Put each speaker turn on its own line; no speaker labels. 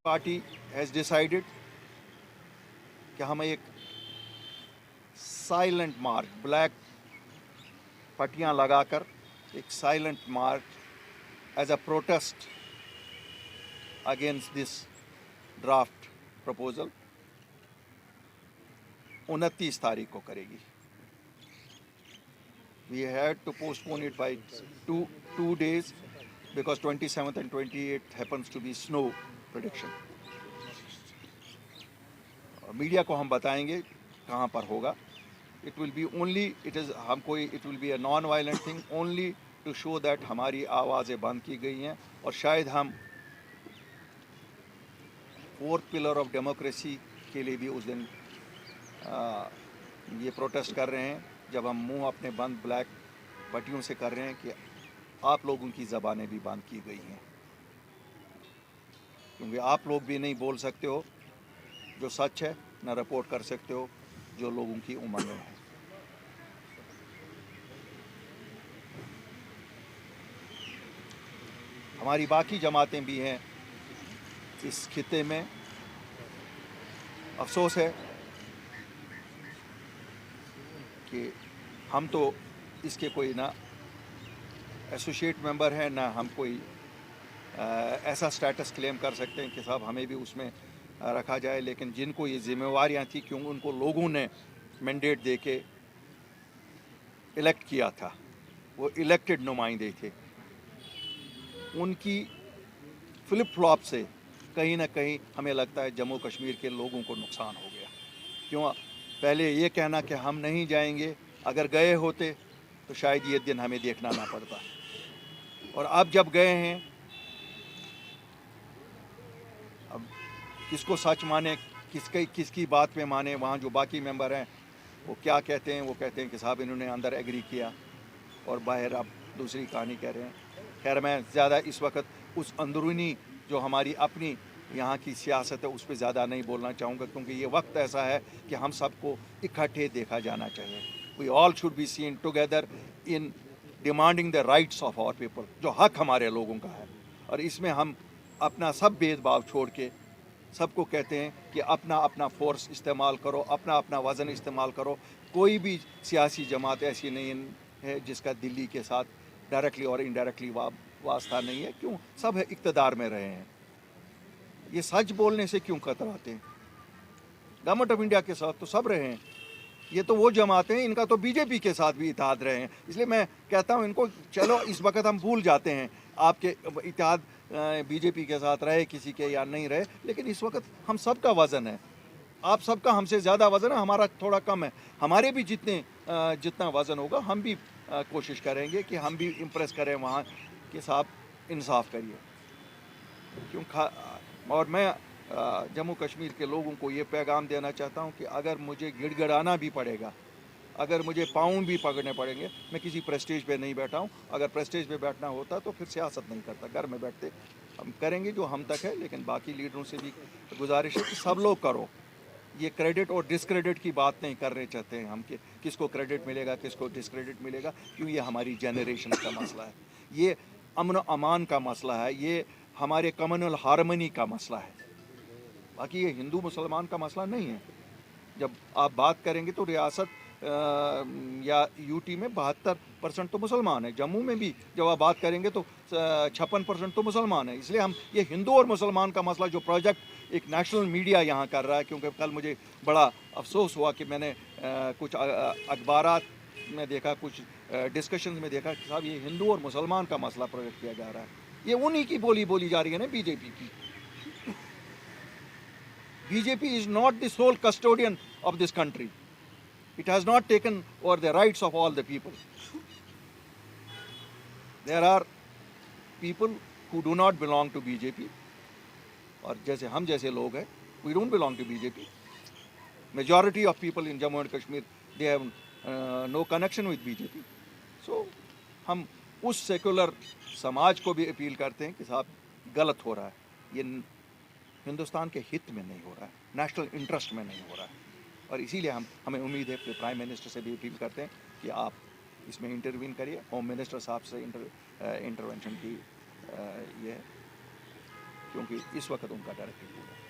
Party has decided कि हम एक साइलेंट मार्च, ब्लैक पट्टियां लगाकर एक silent march as a protest against this draft proposal 29 तारीख को करेगी. We had to postpone it by two days because 27th and 28th happens to be snow prediction. Media को हम बताएंगे कहाँ पर होगा. It will be only, it will be a non-violent thing only to show that हमारी आवाज़ें बंद की गई हैं और शायद हम फोर्थ पिलर ऑफ डेमोक्रेसी के लिए भी उस दिन ये प्रोटेस्ट कर रहे हैं, जब हम मुंह अपने बंद ब्लैक पट्टियों से कर रहे हैं कि आप लोगों की ज़बानें भी बंद की गई हैं, क्योंकि आप लोग भी नहीं बोल सकते हो जो सच है, ना रिपोर्ट कर सकते हो जो लोगों की उम्मीदें हैं. हमारी बाकी जमातें भी हैं इस खिते में. अफसोस है कि हम तो इसके कोई ना एसोसिएट मेंबर हैं, ना हम कोई ऐसा स्टेटस क्लेम कर सकते हैं कि साहब हमें भी उसमें रखा जाए. लेकिन जिनको ये जिम्मेवारियां थी, क्योंकि उनको लोगों ने मैंडेट दे के इलेक्ट किया था, वो इलेक्टेड नुमाइंदे थे, उनकी फ्लिप फ्लॉप से कहीं ना कहीं हमें लगता है जम्मू कश्मीर के लोगों को नुकसान हो गया. क्यों? पहले ये कहना कि हम नहीं जाएंगे, अगर गए होते तो शायद ये दिन हमें देखना ना पड़ता, और अब जब गए हैं, अब किसको सच माने, किसकी बात पे माने. वहाँ जो बाकी मेंबर हैं वो क्या कहते हैं? वो कहते हैं कि साहब इन्होंने अंदर एग्री किया और बाहर अब दूसरी कहानी कह रहे हैं. खैर, मैं ज़्यादा इस वक्त उस अंदरूनी जो हमारी अपनी यहाँ की सियासत है उस पर ज़्यादा नहीं बोलना चाहूँगा, क्योंकि ये वक्त ऐसा है कि हम सबको इकट्ठे देखा जाना चाहिए. We all should be seen together in demanding the rights of our people, जो हक हमारे लोगों का है. और इसमें हम अपना सब भेदभाव छोड़ के सबको कहते हैं कि अपना अपना फोर्स इस्तेमाल करो, अपना अपना वज़न इस्तेमाल करो. कोई भी सियासी जमात ऐसी नहीं है जिसका दिल्ली के साथ डायरेक्टली और इनडायरेक्टली वास्ता नहीं है. क्यों? सब इक़्तिदार में रहे हैं. ये सच बोलने से क्यों कतराते हैं? गवर्नमेंट ऑफ इंडिया के साथ तो सब रहे हैं. ये तो वो जमाते हैं, इनका तो बीजेपी के साथ भी इत्तेहाद रहे हैं. इसलिए मैं कहता हूँ इनको, चलो इस वक्त हम भूल जाते हैं आपके इत्तेहाद बीजेपी के साथ रहे किसी के या नहीं रहे, लेकिन इस वक्त हम सब का वज़न है. आप सबका हमसे ज़्यादा वज़न है, हमारा थोड़ा कम है. हमारे भी जितना वज़न होगा हम भी कोशिश करेंगे कि हम भी इम्प्रेस करें वहाँ कि साहब इंसाफ करिए. क्यों? और मैं जम्मू कश्मीर के लोगों को ये पैगाम देना चाहता हूँ कि अगर मुझे गिड़गिड़ाना भी पड़ेगा, अगर मुझे पाँव भी पकड़ने पड़ेंगे, मैं किसी प्रेस्टीज पे नहीं बैठा हूँ. अगर प्रेस्टीज पे बैठना होता तो फिर सियासत नहीं करता, घर में बैठते. हम करेंगे जो हम तक है, लेकिन बाकी लीडरों से भी गुजारिश है कि सब लोग करो. ये क्रेडिट और डिस्क्रेडिट की बात नहीं करने चाहते हैं हम कि किसको क्रेडिट मिलेगा, किसको डिस्क्रेडिट मिलेगा. क्यों? ये हमारी जनरेशन का मसला है, ये अमन अमान का मसला है, ये हमारे कम्युनल हारमनी का मसला है. बाकी ये हिंदू मुसलमान का मसला नहीं है. जब आप बात करेंगे तो रियासत या यूटी में 72% तो मुसलमान है. जम्मू में भी जब आप बात करेंगे तो 56% तो मुसलमान है. इसलिए हम ये हिंदू और मुसलमान का मसला जो प्रोजेक्ट एक नेशनल मीडिया यहाँ कर रहा है, क्योंकि कल मुझे बड़ा अफसोस हुआ कि मैंने कुछ अखबारात में देखा, कुछ डिस्कशंस में देखा कि साहब ये हिंदू और मुसलमान का मसला प्रोजेक्ट किया जा रहा है. ये उन्हीं की बोली जा रही है ना, बीजेपी की. BJP is not the sole custodian of this country. It has not taken over the rights of all the people. There are people who do not belong to BJP, और जैसे हम जैसे लोग हैं, we don't belong to BJP. Majority of people in Jammu and Kashmir, they have no connection with BJP. So हम उस secular समाज को भी अपील करते हैं कि साहब गलत हो रहा है, ये हिंदुस्तान के हित में नहीं हो रहा है, नेशनल इंटरेस्ट में नहीं हो रहा है. और इसीलिए हमें उम्मीद है कि प्राइम मिनिस्टर से भी अपील करते हैं कि आप اس میں انٹروین کریے. ہوم منسٹر صاحب سے انٹرونشن کی یہ ہے کیونکہ اس وقت ان کا ڈائریکٹر پورا ہے.